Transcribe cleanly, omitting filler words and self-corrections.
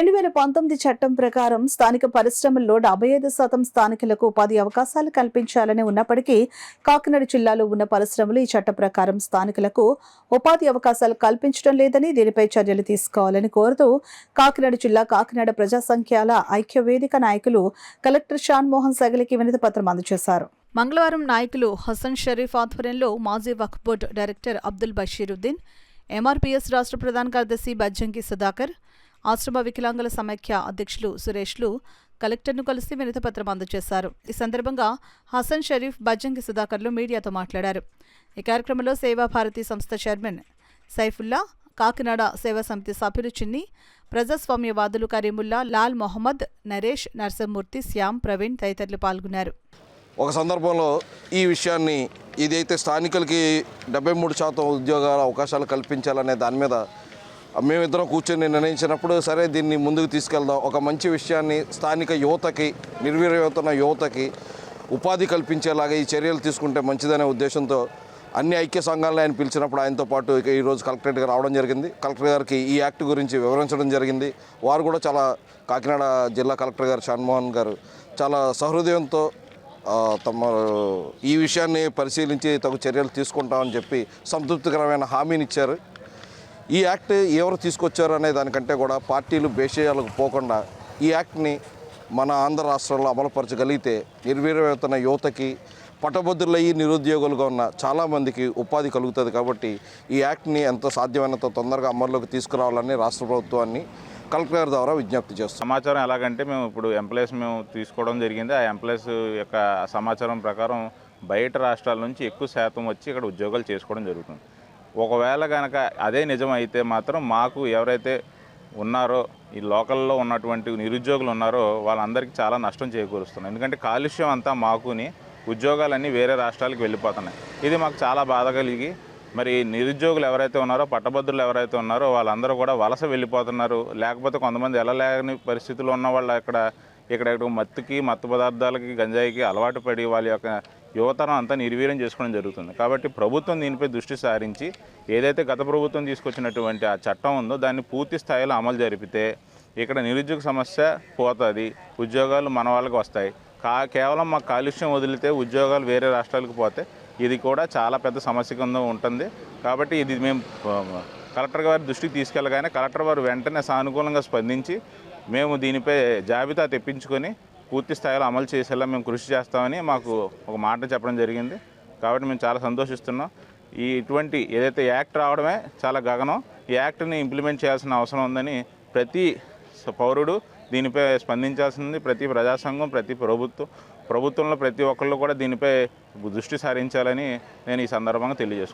2019 చట్టం ప్రకారం స్థానిక పరిశ్రమల్లో 75% స్థానికులకు ఉపాధి అవకాశాలు కల్పించాలని ఉన్నప్పటికీ కాకినాడ జిల్లాలో ఉన్న పరిశ్రమలు ఈ చట్ట ప్రకారం స్థానికులకు ఉపాధి అవకాశాలు కల్పించడం లేదని దీనిపై చర్యలు తీసుకోవాలని కోరుతూ కాకినాడ జిల్లా కాకినాడ ప్రజా సంఖ్యాల ఐక్య వేదిక నాయకులు కలెక్టర్ షాన్మోహన్ సగలికి వినతి పత్రం అందజేశారు. మంగళవారం నాయకులు హసన్ షరీఫ్ ఆధ్వర్యంలో మాజీ వక్ఫ్ బోర్డు డైరెక్టర్ అబ్దుల్ బషీరుద్దీన్, ఎంఆర్పీఎస్ రాష్ట్ర ప్రధాన కార్యదర్శి బజ్జంకి సుధాకర్, ఆశ్రమ వికలాంగుల సమైక్య అధ్యక్షులు సురేష్లు కలెక్టర్ను కలిసి వినతిపత్రం అందజేశారు. ఈ సందర్భంగా హసన్ షరీఫ్, బజ్జంకి సుధాకర్లు మీడియాతో మాట్లాడారు. ఈ కార్యక్రమంలో సేవాభారతి సంస్థ చైర్మన్ సైఫుల్లా, కాకినాడ సేవా సమితి సభ్యులు చిన్ని, ప్రజాస్వామ్యవాదులు కరీముల్లా, లాల్ మొహమ్మద్, నరేష్, నరసింహమూర్తి, శ్యామ్, ప్రవీణ్ తదితరులు పాల్గొన్నారు. ఒక సందర్భంలో ఈ విషయాన్ని ఇదైతే స్థానికులకి 73% ఉద్యోగాల అవకాశాలు కల్పించాలనే దాని మీద మేమిద్దరం కూర్చొని నిర్ణయించినప్పుడు సరే దీన్ని ముందుకు తీసుకెళ్దాం, ఒక మంచి విషయాన్ని స్థానిక యువతకి, నిర్వీర్యమవుతున్న యువతకి ఉపాధి కల్పించేలాగా ఈ చర్యలు తీసుకుంటే మంచిదనే ఉద్దేశంతో అన్ని ఐక్య సంఘాలను ఆయన పిలిచినప్పుడు ఆయనతో పాటు ఈరోజు కలెక్టరేట్గా రావడం జరిగింది. కలెక్టర్ గారికి ఈ యాక్ట్ గురించి వివరించడం జరిగింది. వారు కూడా చాలా, కాకినాడ జిల్లా కలెక్టర్ గారు షాన్మోహన్ గారు చాలా సహృదయంతో తమ ఈ విషయాన్ని పరిశీలించి తగు చర్యలు తీసుకుంటామని చెప్పి సంతృప్తికరమైన హామీని ఇచ్చారు. ఈ యాక్ట్ ఎవరు తీసుకొచ్చారు అనే దానికంటే కూడా పార్టీలు భేషజాలకు పోకుండా ఈ యాక్ట్ని మన ఆంధ్ర రాష్ట్రంలో అమలుపరచగలిగితే నిర్వీర్యమవుతున్న యువతకి, పట్టభద్రులయ్యి నిరుద్యోగులుగా ఉన్న చాలామందికి ఉపాధి కలుగుతుంది. కాబట్టి ఈ యాక్ట్ని ఎంత సాధ్యమైనంత తొందరగా అమల్లోకి తీసుకురావాలని రాష్ట్ర ప్రభుత్వాన్ని కలెక్టర్ ద్వారా విజ్ఞప్తి చేస్తాం. సమాచారం ఎలాగంటే మేము ఇప్పుడు ఎంప్లాయీస్ తీసుకోవడం జరిగింది. ఆ ఎంప్లాయీస్ యొక్క సమాచారం ప్రకారం బయట రాష్ట్రాల నుంచి ఎక్కువ శాతం వచ్చి ఇక్కడ ఉద్యోగాలు చేసుకోవడం జరుగుతుంది. ఒకవేళ కనుక అదే నిజమైతే మాత్రం మాకు ఎవరైతే ఉన్నారో ఈ లోకల్లో ఉన్నటువంటి నిరుద్యోగులు ఉన్నారో వాళ్ళందరికీ చాలా నష్టం చేకూరుస్తున్నాయి. ఎందుకంటే కాలుష్యం అంతా మాకుని ఉద్యోగాలన్నీ వేరే రాష్ట్రాలకు వెళ్ళిపోతున్నాయి. ఇది మాకు చాలా బాధ కలిగి మరి నిరుద్యోగులు ఎవరైతే ఉన్నారో, పట్టభద్రులు ఎవరైతే ఉన్నారో వాళ్ళందరూ కూడా వలస వెళ్ళిపోతున్నారు. లేకపోతే కొంతమంది వెళ్ళలేని పరిస్థితుల్లో ఉన్న వాళ్ళు ఇక్కడ మత్తుకి, మత్తు పదార్థాలకి, గంజాయికి అలవాటు పడి వాళ్ళ యొక్క యువతరం అంతా నిర్వీర్యం చేసుకోవడం జరుగుతుంది. కాబట్టి ప్రభుత్వం దీనిపై దృష్టి సారించి ఏదైతే గత ప్రభుత్వం తీసుకొచ్చినటువంటి ఆ చట్టం ఉందో దాన్ని పూర్తి స్థాయిలో అమలు జరిపితే ఇక్కడ నిరుద్యోగ సమస్య పోతుంది, ఉద్యోగాలు మన వాళ్ళకి వస్తాయి. కేవలం మా కాలుష్యం వదిలితే ఉద్యోగాలు వేరే రాష్ట్రాలకు పోతే ఇది కూడా చాలా పెద్ద సమస్య కింద ఉంటుంది. కాబట్టి ఇది మేము కలెక్టర్ గారి దృష్టికి తీసుకెళ్ళగానే కలెక్టర్ వారు వెంటనే సానుకూలంగా స్పందించి మేము దీనిపై జాబితా తెప్పించుకొని పూర్తి స్థాయిలో అమలు చేసేలా మేము కృషి చేస్తామని మాకు ఒక మాట చెప్పడం జరిగింది. కాబట్టి మేము చాలా సంతోషిస్తున్నాం. ఇటువంటి ఏదైతే యాక్ట్ రావడమే చాలా గగనం. ఈ యాక్ట్ని ఇంప్లిమెంట్ చేయాల్సిన అవసరం ఉందని ప్రతి పౌరుడు దీనిపై స్పందించాల్సింది. ప్రతి ప్రజాసంఘం, ప్రతి ప్రభుత్వంలో ప్రతి ఒక్కళ్ళు కూడా దీనిపై దృష్టి సారించాలని నేను ఈ సందర్భంగా తెలియజేస్తున్నాను.